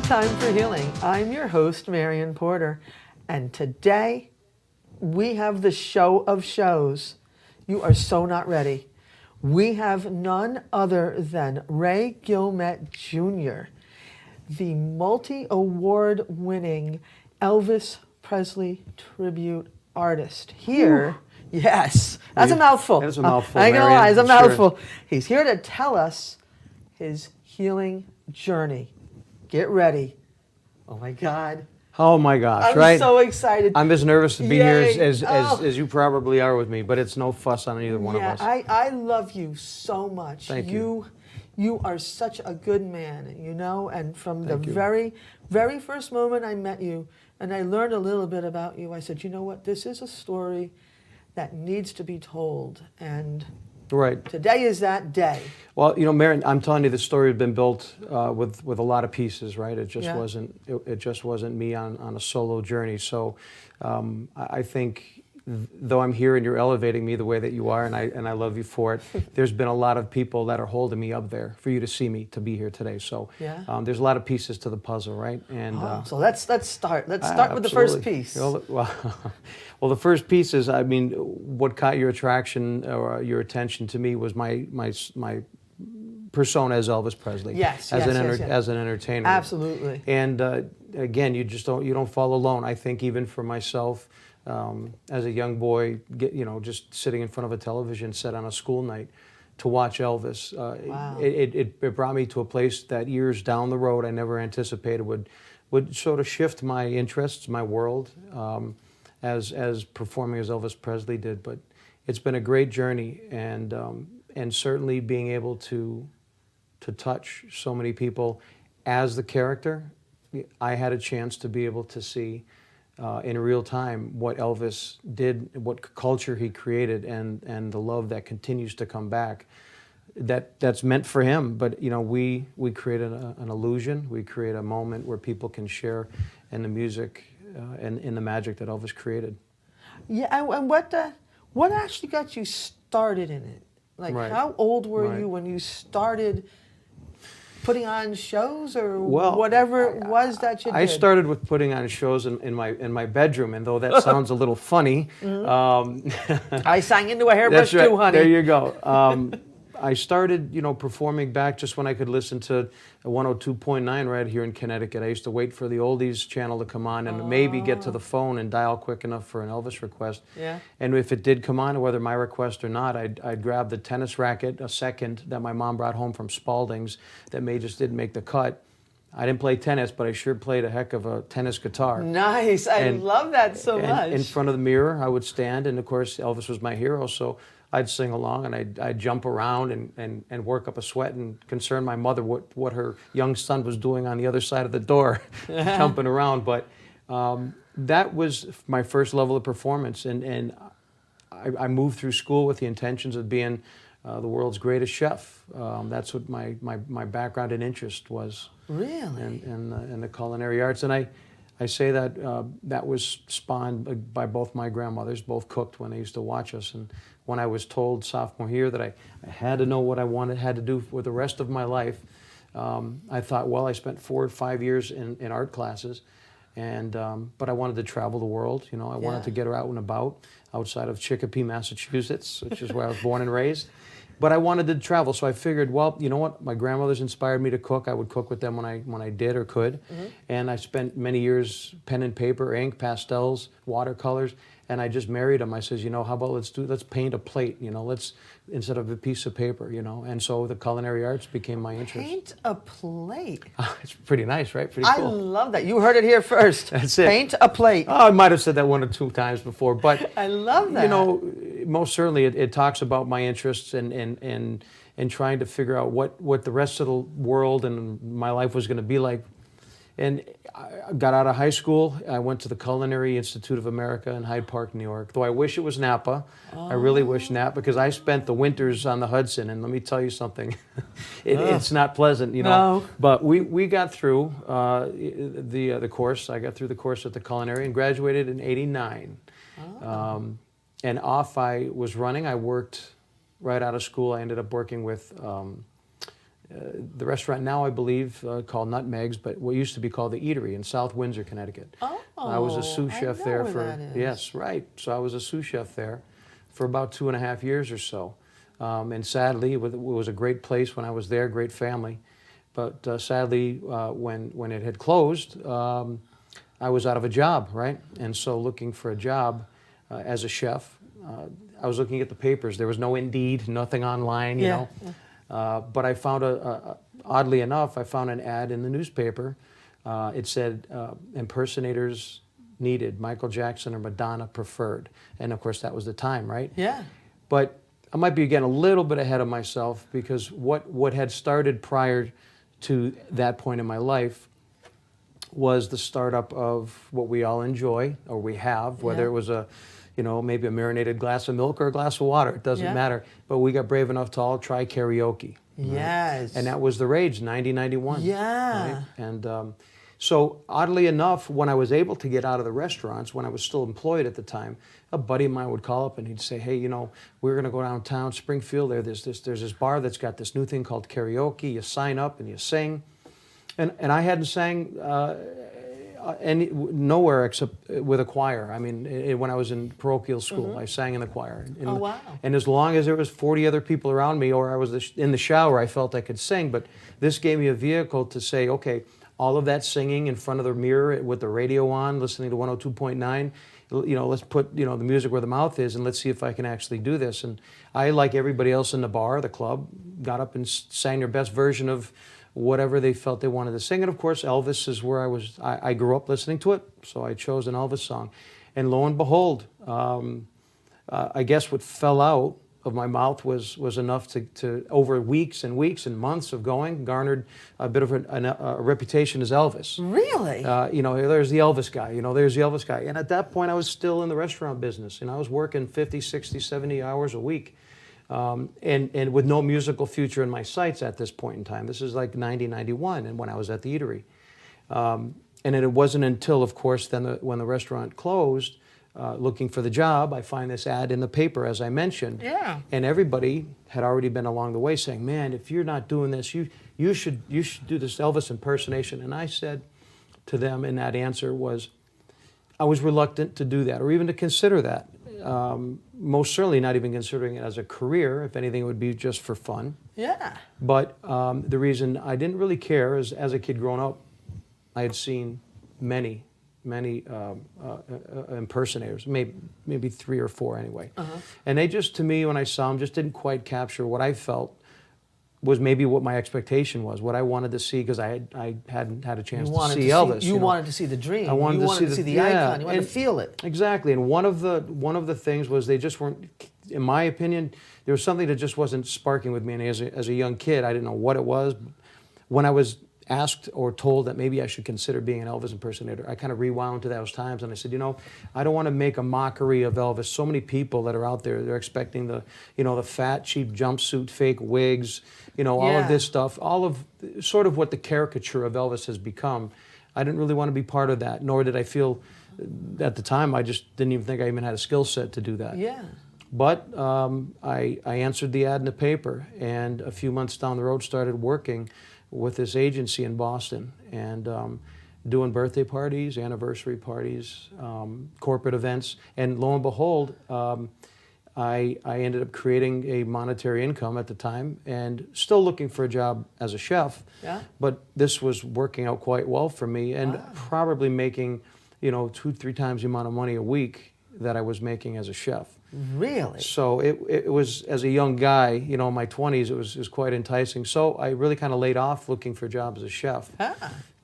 Time for Healing. I'm your host, Marion Porter, and today we have the show of shows. You are so not ready. We have none other than Ray Guilemette Jr., the multi-award winning Elvis Presley tribute artist here. Ooh. Yes, that's a mouthful. That's a mouthful, I ain't gonna lie, it's a Marion, sure. mouthful. He's here to tell us his healing journey. Get ready. Oh my God. Oh my gosh, I'm right? so excited. I'm as nervous to be here Yay. as you probably are with me, but it's no fuss on either one of us. I love you so much. Thank you. You are such a good man, you know, and from Thank the you. very first moment I met you and I learned a little bit about you, I said, you know what, this is a story that needs to be told. And Right. today is that day. Well, you know, Marion, I'm telling you, the story had been built with a lot of pieces, right? It just wasn't. It just wasn't me on a solo journey. So, I think, though I'm here and you're elevating me the way that you are, and I love you for it. There's been a lot of people that are holding me up there for you to see me, to be here today. So, there's a lot of pieces to the puzzle, right? And so let's start. Let's start with the first piece. Well, the first piece is, I mean, what caught your attraction or your attention to me was my persona as Elvis Presley. Yes, as yes. an entertainer. Absolutely. And again, you don't fall alone. I think even for myself, as a young boy, just sitting in front of a television set on a school night to watch Elvis, wow. it brought me to a place that years down the road I never anticipated would sort of shift my interests, my world. As performing as Elvis Presley did, but it's been a great journey, and certainly being able to touch so many people as the character, I had a chance to be able to see in real time what Elvis did, what culture he created, and the love that continues to come back. That's meant for him, but we created an illusion. We create a moment where people can share in the music. And in the magic that Elvis created. Yeah, and what actually got you started in it? Like, how old were you when you started putting on shows or whatever it was that you did? I started with putting on shows in my bedroom, and though that sounds a little funny, I sang into a hairbrush too, honey. There you go. I started, performing back just when I could listen to 102.9 right here in Connecticut. I used to wait for the oldies channel to come on and maybe get to the phone and dial quick enough for an Elvis request. Yeah. And if it did come on, whether my request or not, I'd grab the tennis racket, a second, that my mom brought home from Spalding's that just didn't make the cut. I didn't play tennis, but I sure played a heck of a tennis guitar. Nice. I love that so much. In front of the mirror, I would stand, and of course, Elvis was my hero, so I'd sing along, and I'd jump around and work up a sweat and concern my mother what her young son was doing on the other side of the door, jumping around. But that was my first level of performance, and I moved through school with the intentions of being the world's greatest chef. That's what my background and interest was. Really? In the culinary arts, and I say that that was spawned by both my grandmothers. Both cooked when they used to watch us. And when I was told sophomore year that I had to know what I had to do for the rest of my life, I thought, well, I spent 4 or 5 years in art classes, but I wanted to travel the world. I wanted to get her out and about outside of Chicopee, Massachusetts, which is where I was born and raised. But I wanted to travel, so I figured, well, you know what? My grandmothers inspired me to cook. I would cook with them when I did or could. And I spent many years pen and paper, ink, pastels, watercolors, and I just married them. I says, how about let's paint a plate, let's, instead of a piece of paper, And so the culinary arts became my interest. Paint a plate. It's pretty nice, right? Pretty cool. I love that. You heard it here first. That's it. Paint a plate. Oh, I might have said that 1 or 2 times before, but I love that. Most certainly it talks about my interests and trying to figure out what the rest of the world and my life was going to be like. And I got out of high school. I went to the Culinary Institute of America in Hyde Park, New York. Though I wish it was Napa. I really wish Napa, because I spent the winters on the Hudson. And let me tell you something, it's not pleasant, No. But we got through the course. I got through the course at the Culinary and graduated in '89. And off I was running. I worked right out of school. I ended up working with the restaurant now, I believe, called Nutmegs, but what used to be called the Eatery in South Windsor, Connecticut. Oh, I was a sous I chef know there where for, that is. yes, right. So I was a sous chef there for about 2.5 years or so. And sadly, it was a great place when I was there, great family. But sadly, when it had closed, I was out of a job, right? And so looking for a job as a chef, I was looking at the papers. There was no Indeed, nothing online, you know. But I found, oddly enough, I found an ad in the newspaper. It said, impersonators needed, Michael Jackson or Madonna preferred. And of course, that was the time, right? Yeah. But I might be getting a little bit ahead of myself, because what had started prior to that point in my life was the startup of what we all enjoy, or we have, whether Yeah. it was maybe a marinated glass of milk or a glass of water, it doesn't Yeah. matter. But we got brave enough to all try karaoke. Right? Yes. And that was the rage, 90, 91. Yeah. Right? And so oddly enough, when I was able to get out of the restaurants, when I was still employed at the time, a buddy of mine would call up and he'd say, hey, we're going to go downtown Springfield. There's this bar that's got this new thing called karaoke. You sign up and you sing. And I hadn't sang nowhere except with a choir. I mean, when I was in parochial school, I sang in the choir. Oh, wow. And as long as there was 40 other people around me, or I was in the shower, I felt I could sing. But this gave me a vehicle to say, okay, all of that singing in front of the mirror with the radio on, listening to 102.9, let's put, the music where the mouth is, and let's see if I can actually do this. And I, like everybody else in the bar, the club, got up and sang their best version of whatever they felt they wanted to sing. And of course, Elvis is where I grew up listening to it, so I chose an Elvis song. And lo and behold, I guess what fell out of my mouth was enough to over weeks and weeks and months of going, garnered a bit of a reputation as Elvis. Really? There's the Elvis guy, there's the Elvis guy. And at that point, I was still in the restaurant business, and I was working 50, 60, 70 hours a week. And with no musical future in my sights at this point in time. This is like 90, 91, and when I was at the Eatery. And it wasn't until, of course, when the restaurant closed, looking for the job, I find this ad in the paper, as I mentioned. Yeah. And everybody had already been along the way saying, man, if you're not doing this, you should do this Elvis impersonation. And I said to them, in that answer was, I was reluctant to do that, or even to consider that. Most certainly not even considering it as a career. If anything, it would be just for fun. Yeah. But the reason I didn't really care is, as a kid growing up, I had seen many impersonators, maybe 3 or 4 anyway. And they just, to me, when I saw them, just didn't quite capture what I felt was maybe what my expectation was, what I wanted to see, because I hadn't had a chance to see Elvis. You wanted to see the dream. I wanted you to wanted see the icon. You wanted to feel it. Exactly. And one of the things was they just weren't, in my opinion, there was something that just wasn't sparking with me. And as a young kid, I didn't know what it was. When I was asked or told that maybe I should consider being an Elvis impersonator, I kind of rewound to those times, and I said, I don't want to make a mockery of Elvis. So many people that are out there, they're expecting the fat, cheap jumpsuit, fake wigs, all of this stuff, all of sort of what the caricature of Elvis has become. I didn't really want to be part of that, nor did I feel, at the time, I just didn't even think I even had a skill set to do that. Yeah. But I answered the ad in the paper, and a few months down the road started working with this agency in Boston, and doing birthday parties, anniversary parties, corporate events, and lo and behold, I ended up creating a monetary income at the time, and still looking for a job as a chef. Yeah. But this was working out quite well for me, and probably making 2-3 times the amount of money a week that I was making as a chef. Really? So it was, as a young guy, in my 20s, it was quite enticing. So I really kind of laid off looking for a job as a chef.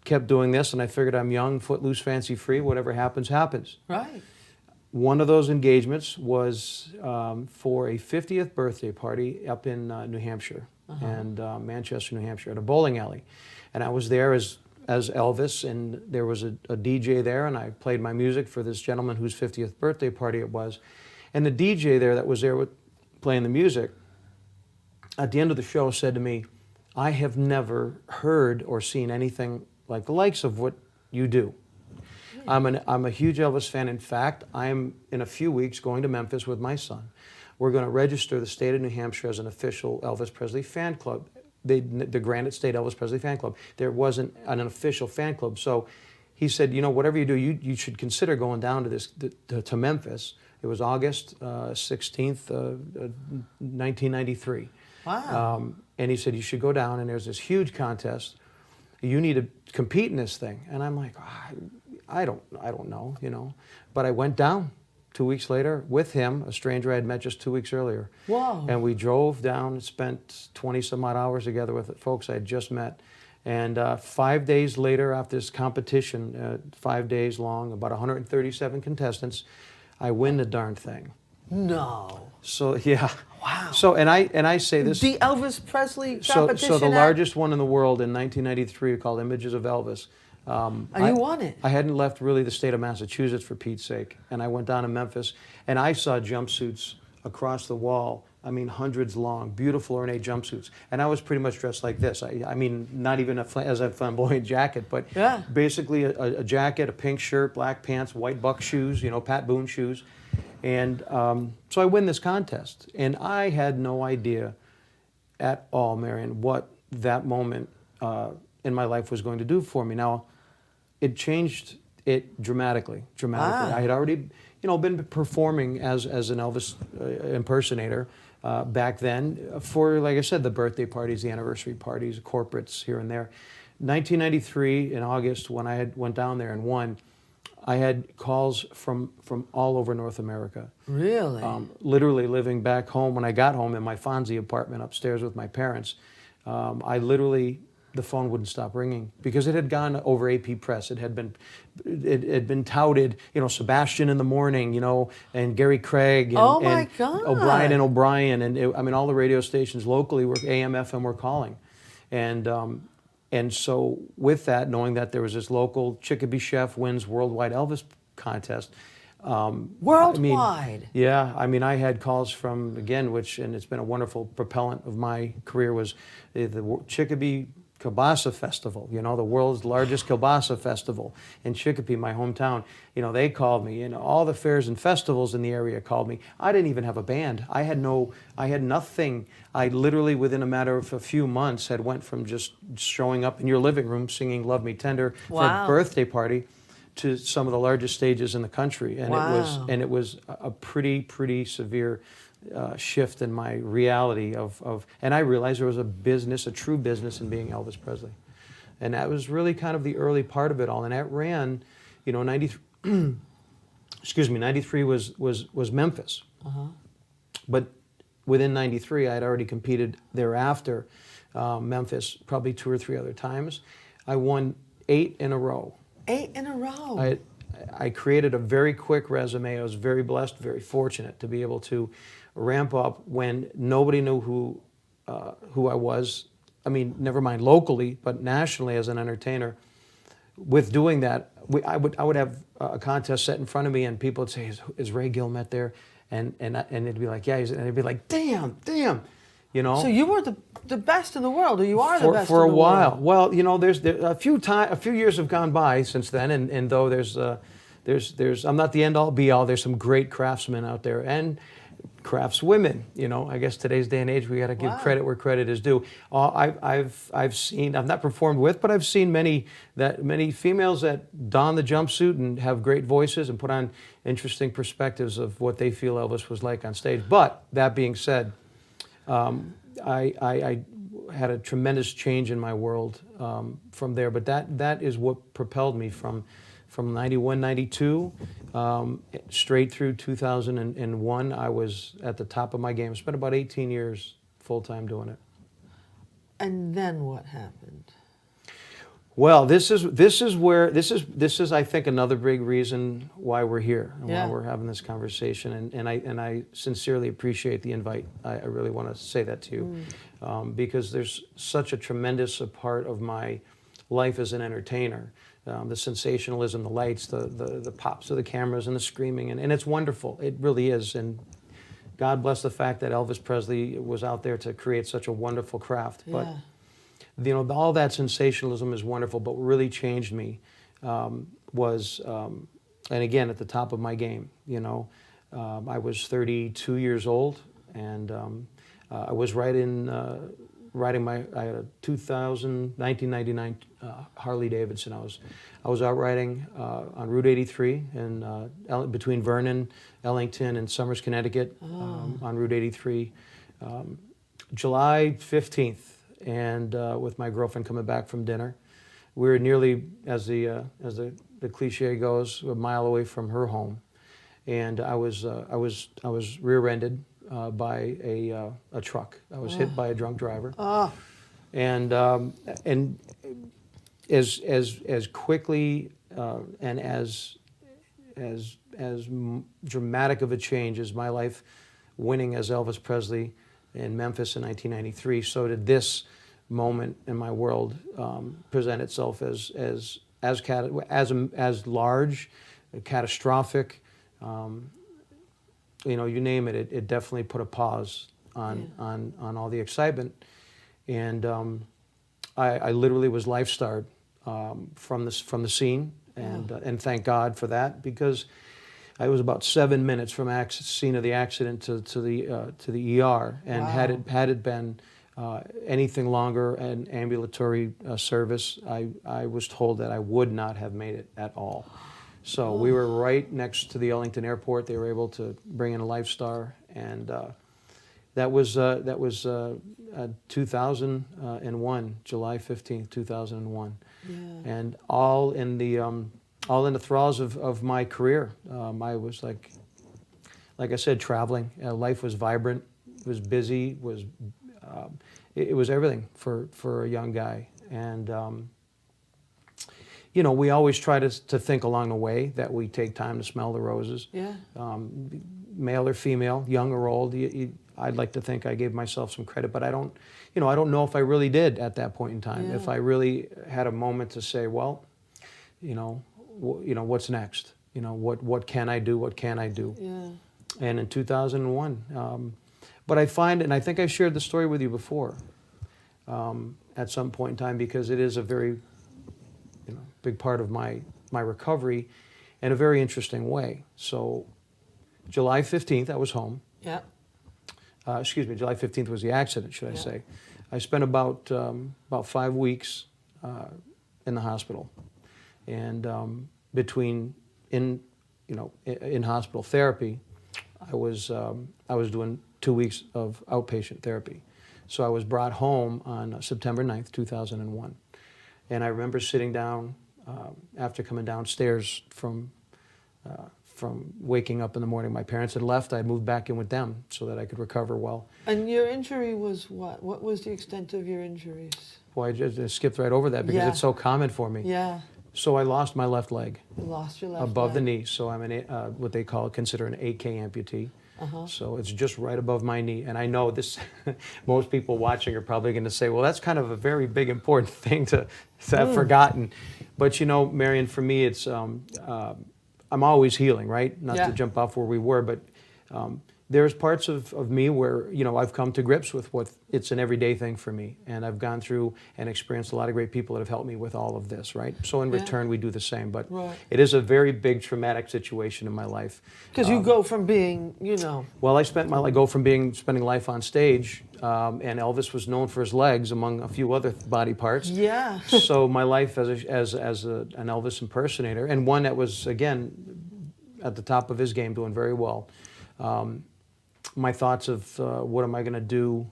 Kept doing this, and I figured I'm young, footloose, fancy free, whatever happens, happens. Right. One of those engagements was for a 50th birthday party up in New Hampshire, and Manchester, New Hampshire, at a bowling alley. And I was there as Elvis, and there was a DJ there, and I played my music for this gentleman whose 50th birthday party it was. And the DJ there that was there playing the music, at the end of the show said to me, I have never heard or seen anything like the likes of what you do. I'm a huge Elvis fan. In fact, I'm, in a few weeks, going to Memphis with my son. We're going to register the state of New Hampshire as an official Elvis Presley fan club. the Granite State Elvis Presley Fan Club. There wasn't an official fan club. So he said, whatever you do, you should consider going down to Memphis. It was August 16th, 1993. Wow. And he said, you should go down, and there's this huge contest. You need to compete in this thing. And I'm like, I don't know, But I went down 2 weeks later with him, a stranger I had met just 2 weeks earlier. Whoa. And we drove down and spent 20 some odd hours together with folks I had just met. And 5 days later, after this competition, 5 days long, about 137 contestants, I win the darn thing. No. So yeah. Wow. So and I say this. The Elvis Presley competition. So the largest one in the world in 1993, called Images of Elvis. And you won it. I hadn't left really the state of Massachusetts, for Pete's sake, and I went down to Memphis, and I saw jumpsuits across the wall. I mean, hundreds long, beautiful ornate jumpsuits, and I was pretty much dressed like this. I mean, not even as a flamboyant jacket, but yeah. basically a jacket, a pink shirt, black pants, white buck shoes, Pat Boone shoes, and so I win this contest, and I had no idea at all, Marion, what that moment in my life was going to do for me. Now, it changed it dramatically. Ah. I had already, been performing as an Elvis impersonator back then for, like I said, the birthday parties, the anniversary parties, corporates here and there. 1993 in August, when I went down there and won, I had calls from all over North America. Really? Literally living back home. When I got home in my Fonzie apartment upstairs with my parents, the phone wouldn't stop ringing because it had gone over AP Press. It had been touted, Sebastian in the Morning, and Gary Craig, and, oh my God. O'Brien and O'Brien, and all the radio stations locally were AM, FM were calling, and so with that, knowing that there was this local Chicopee chef wins worldwide Elvis contest. Worldwide. I had calls from, again, and it's been a wonderful propellant of my career, was the Chicopee Kielbasa Festival, the world's largest kielbasa festival in Chicopee, my hometown. They called me, all the fairs and festivals in the area called me. I didn't even have a band. I had nothing. I literally, within a matter of a few months, had went from just showing up in your living room singing Love Me Tender for a birthday party to some of the largest stages in the country. And it was a pretty severe shift in my reality and I realized there was a true business in being Elvis Presley. And that was really kind of the early part of it all. And that ran, 93, 93 was Memphis. Uh-huh. But within 93, I had already competed thereafter, Memphis, probably 2 or 3 other times. I won 8 in a row. 8 in a row. I created a very quick resume. I was very blessed, very fortunate to be able to ramp up when nobody knew who I was. I mean, never mind locally, but nationally as an entertainer. With doing that, I would have a contest set in front of me, and people would say, "Is Ray Guilemette there?" And it'd be like, "Yeah," and it'd be like, "Damn." So you were the best in the world, or you are the best for in a the while. world. Well, there's a few years have gone by since then, and though there's I'm not the end all be all. There's some great craftsmen out there and craftswomen. I guess today's day and age we got to give credit where credit is due. I've seen, I've not performed with, but I've seen many females that don the jumpsuit and have great voices and put on interesting perspectives of what they feel Elvis was like on stage. But that being said, I had a tremendous change in my world from there. But that is what propelled me from 91, 92, straight through 2001. I was at the top of my game. I spent about 18 years full-time doing it. And then what happened? Well, this is I think another big reason why we're here and why we're having this conversation. And I sincerely appreciate the invite. I really want to say that to you because there's such a tremendous part of my life as an entertainer. The sensationalism, the lights, the pops of the cameras, and the screaming, and it's wonderful. It really is. And God bless the fact that Elvis Presley was out there to create such a wonderful craft. But all that sensationalism is wonderful. But what really changed me was, and again at the top of my game. I was 32 years old, and I was right in riding I had a 1999 Harley Davidson. I was out riding on Route 83 between Vernon, Ellington, and Somers, Connecticut, on Route 83, July 15th, and with my girlfriend coming back from dinner. We were nearly, as the cliche goes, a mile away from her home, and I was rear-ended by a truck. I was hit by a drunk driver, and as quickly and as dramatic of a change as my life winning as Elvis Presley in Memphis in 1993, so did this moment in my world present itself as large, catastrophic. You name it. It definitely put a pause on all the excitement, and I literally was life-starred from the scene, and thank God for that, because I was about 7 minutes from scene of the accident to the ER, and had it been anything longer, an ambulatory service, I was told that I would not have made it at all. So we were right next to the Ellington Airport. They were able to bring in a LifeStar, and that was 2001, July 15th, 2001, and all in the thralls of my career. I was like I said, traveling. Life was vibrant, was busy, it was everything for a young guy, and. We always try to think along the way that we take time to smell the roses. Yeah. Male or female, young or old. I'd like to think I gave myself some credit, but I don't know if I really did at that point in time. Yeah. If I really had a moment to say, well, what's next? What can I do? What can I do? Yeah. And in 2001, but I find, and I think I shared the story with you before, at some point in time, because it is a very big part of my recovery in a very interesting way. So July 15th, I was home. Yeah. July 15th was the accident, should I say. I spent about 5 weeks in the hospital. And in hospital therapy, I was doing 2 weeks of outpatient therapy. So I was brought home on September 9th, 2001. And I remember sitting down after coming downstairs from waking up in the morning. My parents had left. I had moved back in with them so that I could recover well. And your injury was what? What was the extent of your injuries? Boy, I just skipped right over that because it's so common for me. Yeah. So I lost my left leg. You lost your left leg. Above the knee. So I'm what they consider an AK amputee. So it's just right above my knee. And I know this, most people watching are probably going to say, well, that's kind of a very big, important thing to have forgotten. But Marion, for me, it's, I'm always healing, right? Not to jump off where we were, but there's parts of me where, I've come to grips with what it's an everyday thing for me. And I've gone through and experienced a lot of great people that have helped me with all of this, right? So in return, we do the same. But it is a very big traumatic situation in my life. Because you go from being, Well, I go from spending life on stage, and Elvis was known for his legs, among a few other body parts. Yeah. So my life as an Elvis impersonator, and one that was, again, at the top of his game, doing very well. My thoughts of what am I going to do,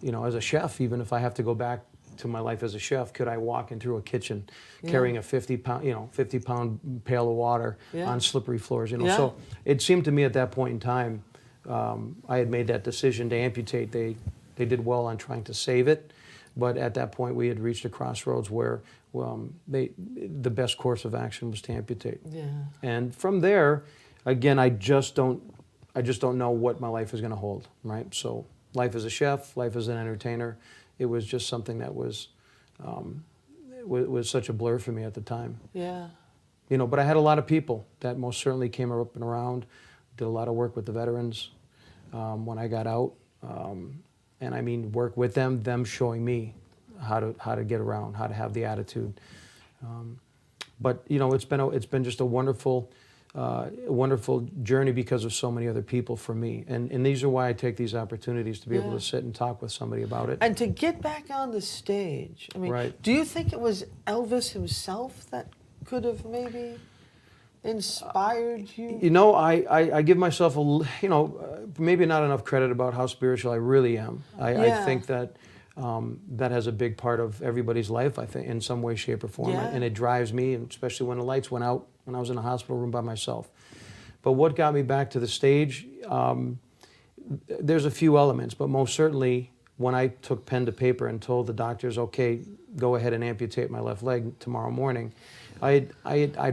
as a chef, even if I have to go back to my life as a chef, could I walk in through a kitchen carrying a 50-pound pail of water on slippery floors, So it seemed to me at that point in time, I had made that decision to amputate. They did well on trying to save it, but at that point we had reached a crossroads where the best course of action was to amputate. Yeah. And from there, again, I just don't know what my life is going to hold, right? So life as a chef, life as an entertainer, it was just something that was such a blur for me at the time. Yeah. But I had a lot of people that most certainly came up and around, did a lot of work with the veterans when I got out. And I mean, work with them showing me how to get around, how to have the attitude. But it's been just a wonderful wonderful journey because of so many other people for me. And these are why I take these opportunities to be able to sit and talk with somebody about it. And to get back on the stage, I mean, Right. do you think it was Elvis himself that could have maybe inspired you? You know, I give myself maybe not enough credit about how spiritual I really am. I think that that has a big part of everybody's life, I think, in some way, shape, or form. Yeah. And it drives me, and especially when the lights went out when I was in a hospital room by myself. But what got me back to the stage, there's a few elements, but most certainly when I took pen to paper and told the doctors, okay, go ahead and amputate my left leg tomorrow morning, I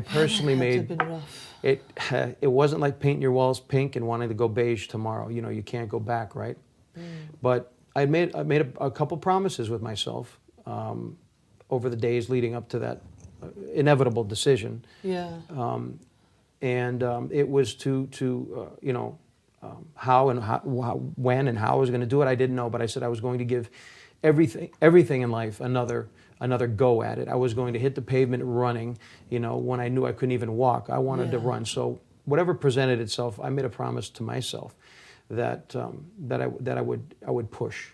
personally made That had to have been rough. it wasn't like painting your walls pink and wanting to go beige tomorrow. You know, you can't go back, right? But I made a couple promises with myself over the days leading up to that inevitable decision. Yeah. It was when and how I was going to do it. I didn't know, but I said I was going to give everything in life another go at it. I was going to hit the pavement running, when I knew I couldn't even walk. I wanted to run. So whatever presented itself, I made a promise to myself that I would push,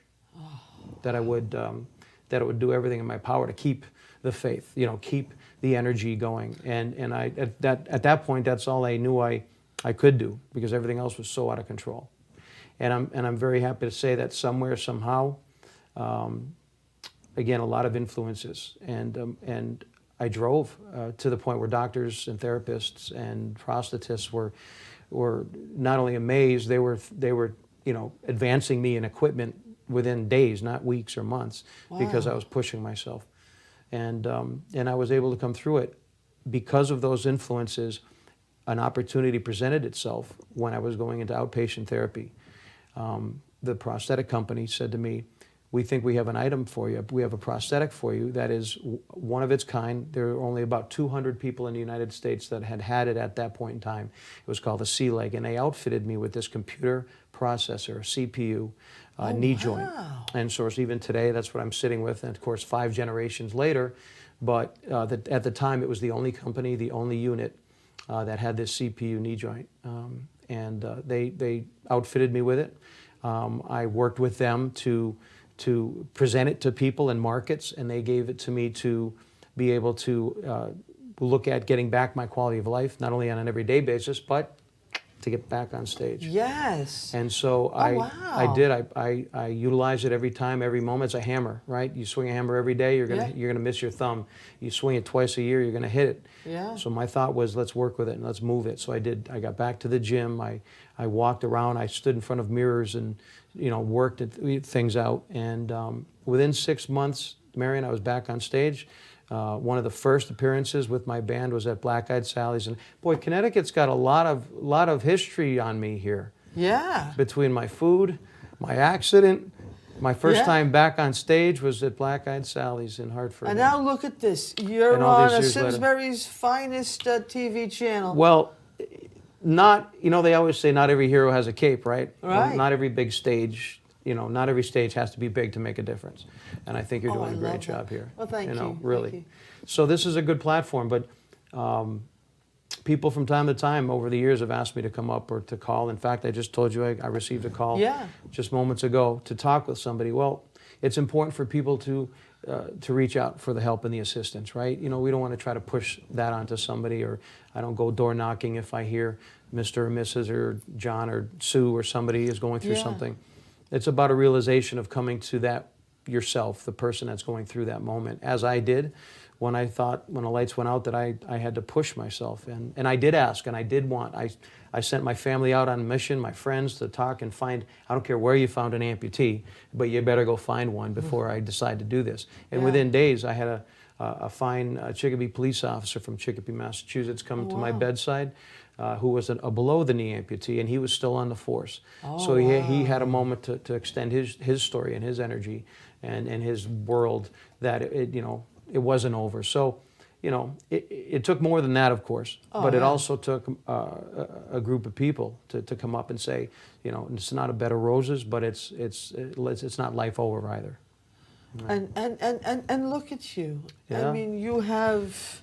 that I would do everything in my power to keep the faith, keep the energy going. And I at that point, that's all I knew I could do, because everything else was so out of control. And I'm very happy to say that somewhere, somehow, again, a lot of influences, and I drove to the point where doctors and therapists and prosthetists were not only amazed, they were advancing me in equipment within days, not weeks or months, because I was pushing myself, and I was able to come through it because of those influences. An opportunity presented itself when I was going into outpatient therapy. The prosthetic company said to me, "We think we have an item for you. We have a prosthetic for you that is one of its kind." There are only about 200 people in the United States that had it at that point in time. It was called a C-leg, and they outfitted me with this computer processor, CPU, knee joint. And so even today, that's what I'm sitting with, and of course, 5 generations later. But at the time, it was the only company, the only unit that had this CPU knee joint. They outfitted me with it. I worked with them to present it to people in markets, and they gave it to me to be able to look at getting back my quality of life, not only on an everyday basis, but to get back on stage. Yes. And so I did. I utilize it every time, every moment. It's a hammer, right? You swing a hammer every day, you're gonna miss your thumb. You swing it twice a year, you're gonna hit it. Yeah. So my thought was, let's work with it and let's move it. So I did. I got back to the gym. I walked around. I stood in front of mirrors and worked things out. And within 6 months, Marion, I was back on stage. One of the first appearances with my band was at Black Eyed Sally's, and boy, Connecticut's got a lot of history on me here. Yeah. Between my food, my accident, my first time back on stage was at Black Eyed Sally's in Hartford. And now look at this. You're on a Simsbury's finest TV channel. Well, they always say not every hero has a cape, right? Right. Well, not every big stage. Not every stage has to be big to make a difference. And I think you're doing a great job here. Well, thank you. Really. Thank you. So this is a good platform, but people from time to time over the years have asked me to come up or to call. In fact, I just told you I received a call just moments ago to talk with somebody. Well, it's important for people to reach out for the help and the assistance, right? We don't want to try to push that onto somebody, or I don't go door knocking if I hear Mr. or Mrs. or John or Sue or somebody is going through something. It's about a realization of coming to that yourself, the person that's going through that moment, as I did when I thought, when the lights went out, that I had to push myself. And I did ask, and I did want. I sent my family out on a mission, my friends, to talk and find, I don't care where you found an amputee, but you better go find one before I decide to do this. And within days, I had a fine Chicopee police officer from Chicopee, Massachusetts, come to my bedside, who was a below-the-knee amputee, and he was still on the force. So he had a moment to extend his story and his energy and his world, that it wasn't over. So, it took more than that, of course, but it also took a group of people to come up and say, it's not a bed of roses, but it's not life over either. Right. And look at you. Yeah. I mean, you have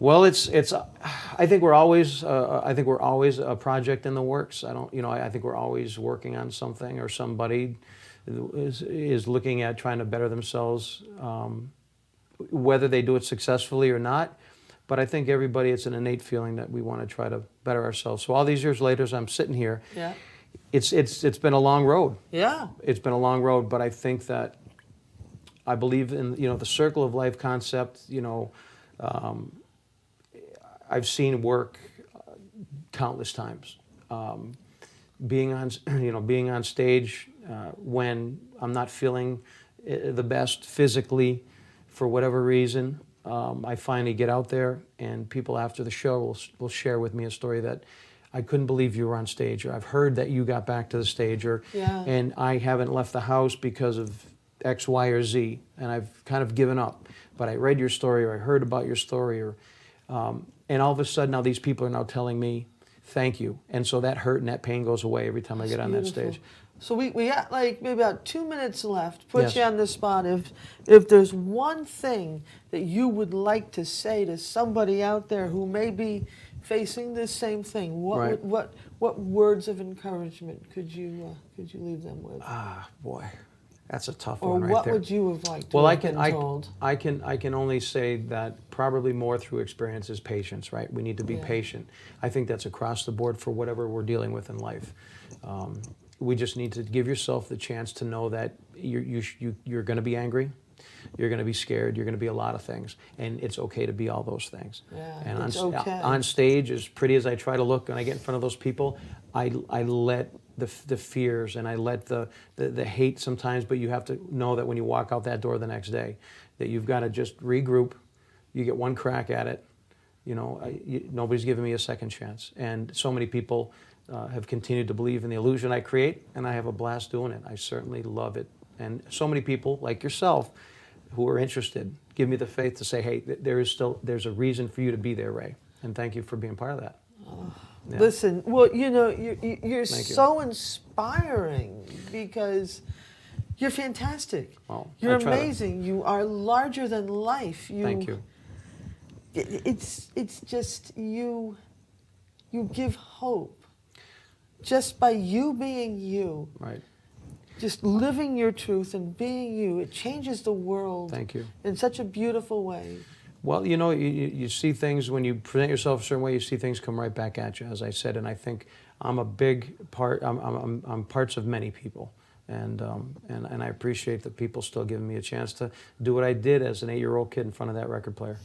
Well, it's. I think we're always. I think we're always a project in the works. I don't. I think we're always working on something, or somebody is looking at trying to better themselves, whether they do it successfully or not. But I think everybody, it's an innate feeling that we want to try to better ourselves. So all these years later, as I'm sitting here, Yeah. It's been a long road. Yeah. It's been a long road, but I think that I believe in the circle of life concept. I've seen work countless times. Being on stage when I'm not feeling the best physically, for whatever reason, I finally get out there, and people after the show will share with me a story that I couldn't believe you were on stage, or I've heard that you got back to the stage, and I haven't left the house because of X, Y, or Z, and I've kind of given up. But I read your story, or I heard about your story, and all of a sudden now these people are now telling me thank you, and so that hurt and that pain goes away every time I get on that stage. So we got like maybe about 2 minutes left. Put Yes. you on the spot. If there's one thing that you would like to say to somebody out there who may be facing the same thing, what words of encouragement could you leave them with? Ah, boy, that's a tough Or one right what there. would you have liked to Well, have been told? I can only say that probably more through experience is patience, right? We need to be patient. I think that's across the board for whatever we're dealing with in life. We just need to give yourself the chance to know that you're going to be angry, you're going to be scared, you're going to be a lot of things, and it's okay to be all those things. Yeah, and it's okay. on stage, as pretty as I try to look, when I get in front of those people, I let the fears and I let the hate sometimes, but you have to know that when you walk out that door the next day, that you've got to just regroup. You get one crack at it. Nobody's giving me a second chance, and so many people have continued to believe in the illusion I create, and I have a blast doing it. I certainly love it. And so many people like yourself who are interested give me the faith to say, hey, there's a reason for you to be there, Ray. And thank you for being part of that. Yeah. Listen, well, you're Thank you. so inspiring because you're fantastic. Well, You're I try to- amazing. You are larger than life. Thank you. It's just you give hope. Just by you being you. Right. Just living your truth and being you, it changes the world. Thank you. In such a beautiful way. Well, you see things, when you present yourself a certain way, you see things come right back at you, as I said, and I think I'm a big part, I'm parts of many people, and I appreciate that people still giving me a chance to do what I did as an 8-year-old kid in front of that record player.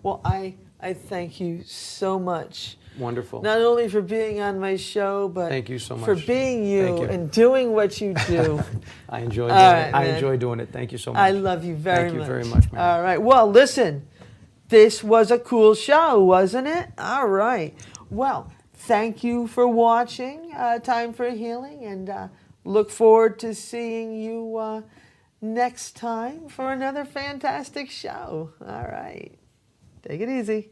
Well, I thank you so much. Wonderful. Not only for being on my show, but Thank you so much. for being Thank you you. and doing what you do. I enjoy doing right, it. I man. enjoy doing it. Thank you so much. I love you very much. Thank you very much, man. All right. Well, listen, this was a cool show, wasn't it? All right. Well, thank you for watching Time for Healing, and look forward to seeing you next time for another fantastic show. All right. Take it easy.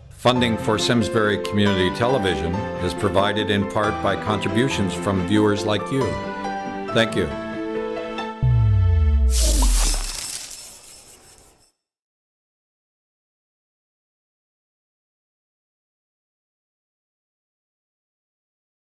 Funding for Simsbury Community Television is provided in part by contributions from viewers like you. Thank you.